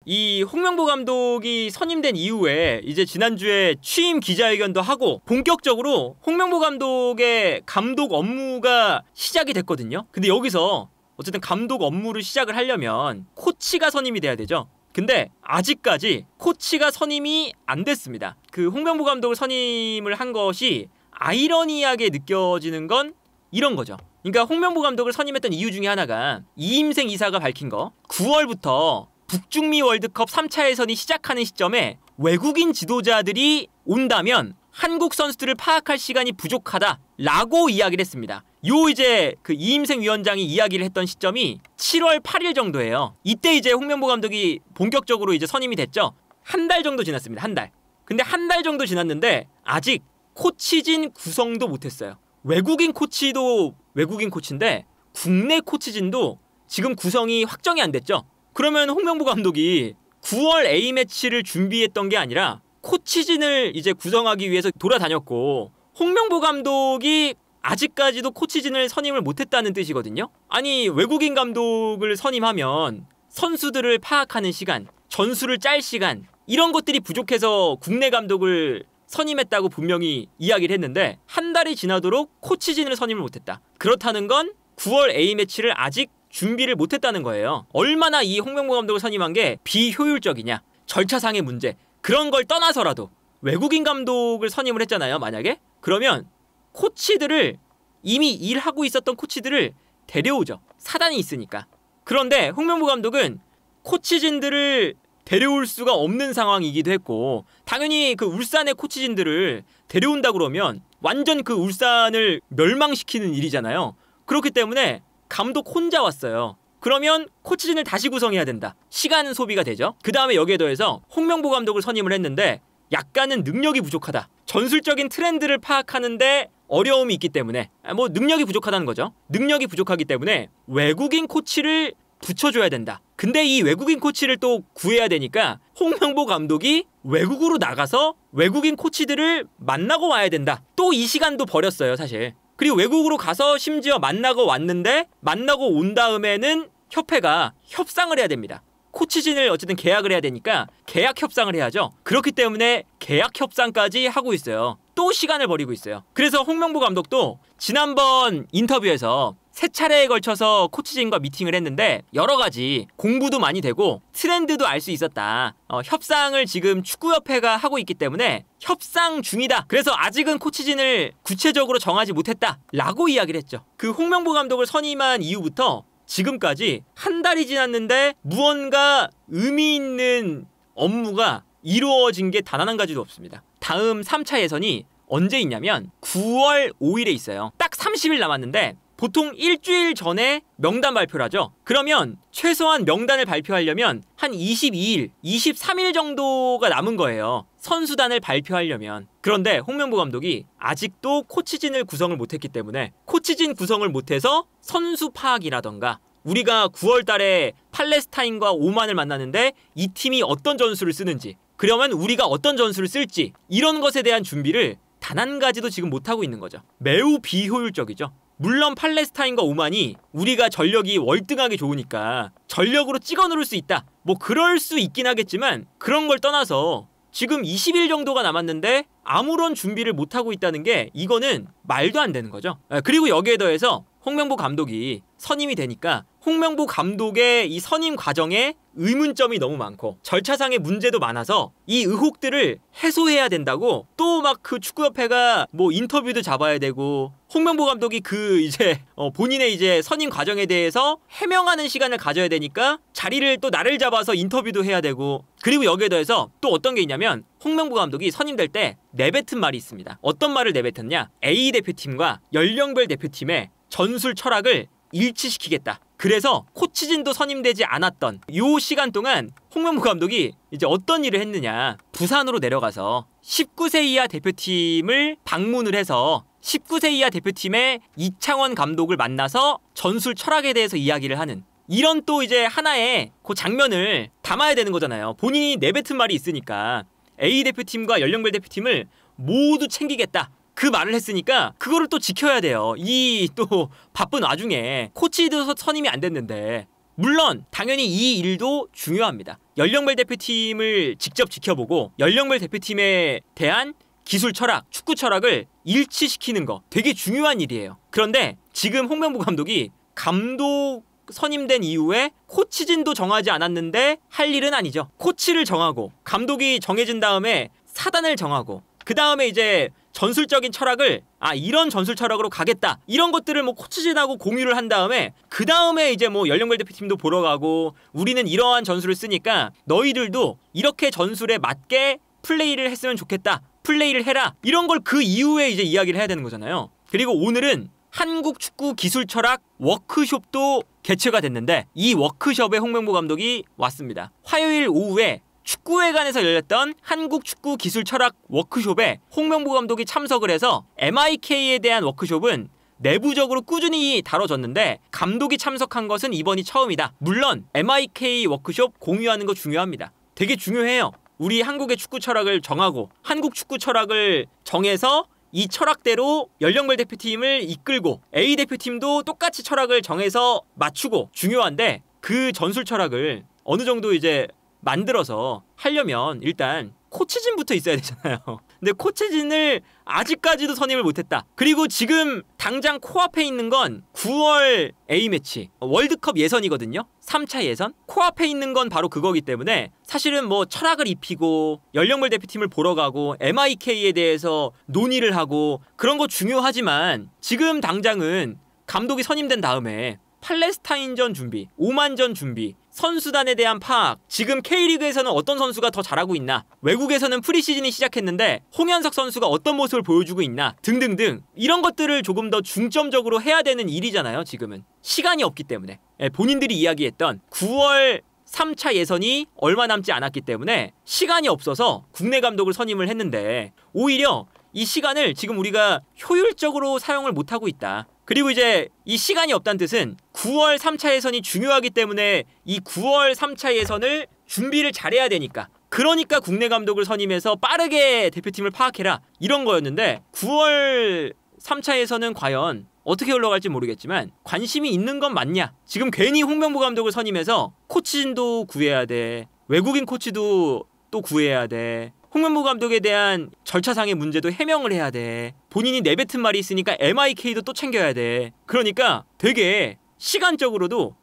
이 홍명보 감독이 선임된 이후에 이제 지난주에 취임 기자회견도 하고 본격적으로 홍명보 감독의 감독 업무가 시작이 됐거든요. 근데 여기서 어쨌든 감독 업무를 시작을 하려면 코치가 선임이 돼야 되죠. 근데 아직까지 코치가 선임이 안 됐습니다. 그 홍명보 감독을 선임을 한 것이 아이러니하게 느껴지는 건 이런 거죠. 그러니까 홍명보 감독을 선임했던 이유 중에 하나가 이임생 이사가 밝힌 거, 9월부터 북중미 월드컵 3차 예선이 시작하는 시점에 외국인 지도자들이 온다면 한국 선수들을 파악할 시간이 부족하다라고 이야기를 했습니다. 요 이제 그 이임생 위원장이 이야기를 했던 시점이 7월 8일 정도예요. 이때 이제 홍명보 감독이 본격적으로 이제 선임이 됐죠. 한 달 정도 지났습니다. 한 달. 근데 한 달 정도 지났는데 아직 코치진 구성도 못했어요. 외국인 코치도 외국인 코치인데 국내 코치진도 지금 구성이 확정이 안 됐죠. 그러면 홍명보 감독이 9월 A매치를 준비했던 게 아니라 코치진을 이제 구성하기 위해서 돌아다녔고, 홍명보 감독이 아직까지도 코치진을 선임을 못했다는 뜻이거든요. 아니, 외국인 감독을 선임하면 선수들을 파악하는 시간, 전술을 짤 시간, 이런 것들이 부족해서 국내 감독을 선임했다고 분명히 이야기를 했는데 한 달이 지나도록 코치진을 선임을 못했다. 그렇다는 건 9월 A매치를 아직 준비를 못했다는 거예요. 얼마나 이 홍명보 감독을 선임한 게 비효율적이냐, 절차상의 문제, 그런 걸 떠나서라도 외국인 감독을 선임을 했잖아요. 만약에 그러면 코치들을, 이미 일하고 있었던 코치들을 데려오죠. 사단이 있으니까. 그런데 홍명보 감독은 코치진들을 데려올 수가 없는 상황이기도 했고, 당연히 그 울산의 코치진들을 데려온다 그러면 완전 그 울산을 멸망시키는 일이잖아요. 그렇기 때문에 감독 혼자 왔어요. 그러면 코치진을 다시 구성해야 된다. 시간 소비가 되죠. 그 다음에 여기에 더해서 홍명보 감독을 선임을 했는데 약간은 능력이 부족하다. 전술적인 트렌드를 파악하는데 어려움이 있기 때문에, 뭐 능력이 부족하다는 거죠. 능력이 부족하기 때문에 외국인 코치를 붙여줘야 된다. 근데 이 외국인 코치를 또 구해야 되니까 홍명보 감독이 외국으로 나가서 외국인 코치들을 만나고 와야 된다. 또 이 시간도 버렸어요, 사실. 그리고 외국으로 가서 심지어 만나고 왔는데, 만나고 온 다음에는 협회가 협상을 해야 됩니다. 코치진을 어쨌든 계약을 해야 되니까 계약 협상을 해야죠. 그렇기 때문에 계약 협상까지 하고 있어요. 또 시간을 버리고 있어요. 그래서 홍명보 감독도 지난번 인터뷰에서 3차례에 걸쳐서 코치진과 미팅을 했는데 여러 가지 공부도 많이 되고 트렌드도 알 수 있었다. 협상을 지금 축구협회가 하고 있기 때문에 협상 중이다. 그래서 아직은 코치진을 구체적으로 정하지 못했다 라고 이야기를 했죠. 그 홍명보 감독을 선임한 이후부터 지금까지 한 달이 지났는데 무언가 의미 있는 업무가 이루어진 게 단 한 가지도 없습니다. 다음 3차 예선이 언제 있냐면 9월 5일에 있어요. 딱 30일 남았는데 보통 일주일 전에 명단 발표를 하죠. 그러면 최소한 명단을 발표하려면 한 22일, 23일 정도가 남은 거예요. 선수단을 발표하려면. 그런데 홍명보 감독이 아직도 코치진을 구성을 못했기 때문에 코치진 구성을 못해서 선수 파악이라던가, 우리가 9월 달에 팔레스타인과 오만을 만나는데 이 팀이 어떤 전술을 쓰는지, 그러면 우리가 어떤 전술을 쓸지, 이런 것에 대한 준비를 단 한 가지도 지금 못하고 있는 거죠. 매우 비효율적이죠. 물론 팔레스타인과 오만이 우리가 전력이 월등하게 좋으니까 전력으로 찍어 누를 수 있다, 뭐 그럴 수 있긴 하겠지만 그런 걸 떠나서 지금 20일 정도가 남았는데 아무런 준비를 못하고 있다는 게 이거는 말도 안 되는 거죠. 그리고 여기에 더해서 홍명보 감독이 선임이 되니까 홍명보 감독의 이 선임 과정에 의문점이 너무 많고 절차상의 문제도 많아서 이 의혹들을 해소해야 된다고 또 막 그 축구협회가 뭐 인터뷰도 잡아야 되고, 홍명보 감독이 그 이제 본인의 이제 선임 과정에 대해서 해명하는 시간을 가져야 되니까 자리를 또 나를 잡아서 인터뷰도 해야 되고, 그리고 여기에 더해서 또 어떤 게 있냐면 홍명보 감독이 선임될 때 내뱉은 말이 있습니다. 어떤 말을 내뱉었냐? A 대표팀과 연령별 대표팀의 전술 철학을 일치시키겠다. 그래서 코치진도 선임되지 않았던 요 시간 동안 홍명보 감독이 이제 어떤 일을 했느냐, 부산으로 내려가서 19세 이하 대표팀을 방문을 해서 19세 이하 대표팀의 이창원 감독을 만나서 전술 철학에 대해서 이야기를 하는, 이런 또 이제 하나의 그 장면을 담아야 되는 거잖아요. 본인이 내뱉은 말이 있으니까 A 대표팀과 연령별 대표팀을 모두 챙기겠다, 그 말을 했으니까 그거를 또 지켜야 돼요. 이 또 바쁜 와중에 코치도 선임이 안 됐는데 물론 당연히 이 일도 중요합니다. 연령별 대표팀을 직접 지켜보고 연령별 대표팀에 대한 기술 철학, 축구 철학을 일치시키는 거 되게 중요한 일이에요. 그런데 지금 홍명보 감독이 감독 선임된 이후에 코치진도 정하지 않았는데 할 일은 아니죠. 코치를 정하고 감독이 정해진 다음에 사단을 정하고 그 다음에 이제 전술적인 철학을 이런 전술 철학으로 가겠다 이런 것들을 뭐 코치진하고 공유를 한 다음에 그 다음에 이제 뭐 연령별 대표팀도 보러 가고 우리는 이러한 전술을 쓰니까 너희들도 이렇게 전술에 맞게 플레이를 했으면 좋겠다. 플레이를 해라. 이런 걸 그 이후에 이제 이야기를 해야 되는 거잖아요. 그리고 오늘은 한국 축구 기술 철학 워크숍도 개최가 됐는데 이 워크숍에 홍명보 감독이 왔습니다. 화요일 오후에 축구회관에서 열렸던 한국 축구 기술 철학 워크숍에 홍명보 감독이 참석을 해서 MIK에 대한 워크숍은 내부적으로 꾸준히 다뤄졌는데 감독이 참석한 것은 이번이 처음이다. 물론 MIK 워크숍 공유하는 거 중요합니다. 되게 중요해요. 우리 한국의 축구 철학을 정하고 한국 축구 철학을 정해서 이 철학대로 연령별 대표팀을 이끌고 A 대표팀도 똑같이 철학을 정해서 맞추고 중요한데 그 전술 철학을 어느 정도 이제 만들어서 하려면 일단 코치진부터 있어야 되잖아요. 근데 코치진을 아직까지도 선임을 못했다. 그리고 지금 당장 코앞에 있는 건 9월 A매치 월드컵 예선이거든요. 3차 예선. 코앞에 있는 건 바로 그거기 때문에 사실은 뭐 철학을 입히고 연령별 대표팀을 보러 가고 MIK에 대해서 논의를 하고 그런 거 중요하지만 지금 당장은 감독이 선임된 다음에 팔레스타인전 준비, 오만전 준비, 선수단에 대한 파악, 지금 K리그에서는 어떤 선수가 더 잘하고 있나, 외국에서는 프리시즌이 시작했는데 홍현석 선수가 어떤 모습을 보여주고 있나 등등등 이런 것들을 조금 더 중점적으로 해야 되는 일이잖아요. 지금은 시간이 없기 때문에 본인들이 이야기했던 9월 3차 예선이 얼마 남지 않았기 때문에 시간이 없어서 국내 감독을 선임을 했는데 오히려 이 시간을 지금 우리가 효율적으로 사용을 못하고 있다. 그리고 이제 이 시간이 없다는 뜻은 9월 3차 예선이 중요하기 때문에 이 9월 3차 예선을 준비를 잘해야 되니까 그러니까 국내 감독을 선임해서 빠르게 대표팀을 파악해라 이런 거였는데 9월 3차 예선은 과연 어떻게 흘러갈지 모르겠지만 관심이 있는 건 맞냐? 지금 괜히 홍명보 감독을 선임해서 코치진도 구해야 돼. 외국인 코치도 또 구해야 돼. 홍명보 감독에 대한 절차상의 문제도 해명을 해야 돼. 본인이 내뱉은 말이 있으니까 MIK도 또 챙겨야 돼. 그러니까 되게 시간적으로도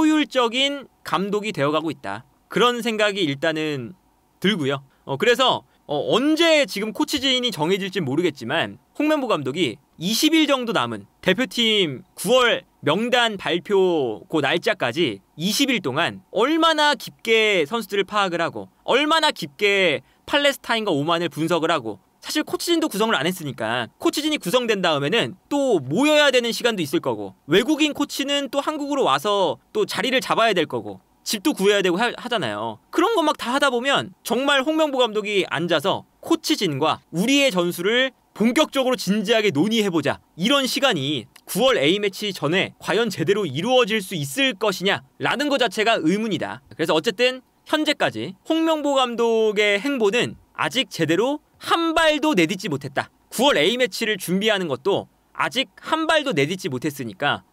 비효율적인 감독이 되어가고 있다. 그런 생각이 일단은 들고요. 그래서 언제 지금 코치진이 정해질지 모르겠지만 홍명보 감독이 20일 정도 남은 대표팀 9월 명단 발표 그 날짜까지 20일 동안 얼마나 깊게 선수들을 파악을 하고 얼마나 깊게 팔레스타인과 오만을 분석을 하고 사실 코치진도 구성을 안 했으니까 코치진이 구성된 다음에는 또 모여야 되는 시간도 있을 거고 외국인 코치는 또 한국으로 와서 또 자리를 잡아야 될 거고 집도 구해야 되고 하잖아요. 그런 거 막 다 하다 보면 정말 홍명보 감독이 앉아서 코치진과 우리의 전술을 본격적으로 진지하게 논의해보자 이런 시간이 9월 A매치 전에 과연 제대로 이루어질 수 있을 것이냐 라는 것 자체가 의문이다. 그래서 어쨌든 현재까지 홍명보 감독의 행보는 아직 제대로 한 발도 내딛지 못했다. 9월 A매치를 준비하는 것도 아직 한 발도 내딛지 못했으니까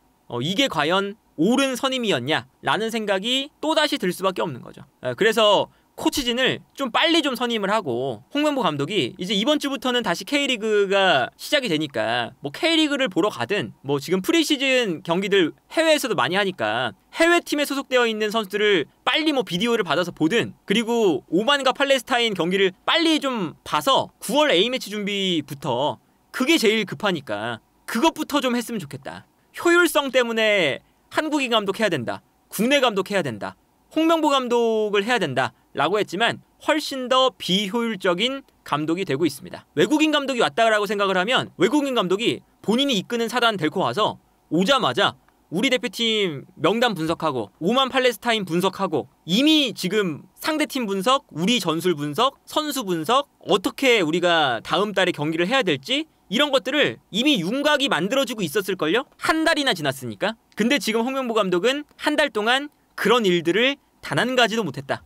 이게 과연 옳은 선임이었냐 라는 생각이 또다시 들 수밖에 없는 거죠. 그래서 코치진을 좀 빨리 좀 선임을 하고 홍명보 감독이 이제 이번 주부터는 다시 K리그가 시작이 되니까 뭐 K리그를 보러 가든 뭐 지금 프리시즌 경기들 해외에서도 많이 하니까 해외팀에 소속되어 있는 선수들을 빨리 뭐 비디오를 받아서 보든 그리고 오만과 팔레스타인 경기를 빨리 좀 봐서 9월 A매치 준비부터 그게 제일 급하니까 그것부터 좀 했으면 좋겠다. 효율성 때문에 한국인 감독 해야 된다. 국내 감독 해야 된다. 홍명보 감독을 해야 된다 라고 했지만 훨씬 더 비효율적인 감독이 되고 있습니다. 외국인 감독이 왔다라고 생각을 하면 외국인 감독이 본인이 이끄는 사단 데리고 와서 오자마자 우리 대표팀 명단 분석하고 오만 팔레스타인 분석하고 이미 지금 상대팀 분석, 우리 전술 분석, 선수 분석 어떻게 우리가 다음 달에 경기를 해야 될지 이런 것들을 이미 윤곽이 만들어지고 있었을걸요? 한 달이나 지났으니까. 근데 지금 홍명보 감독은 한 달 동안 그런 일들을 단 한 가지도 못했다.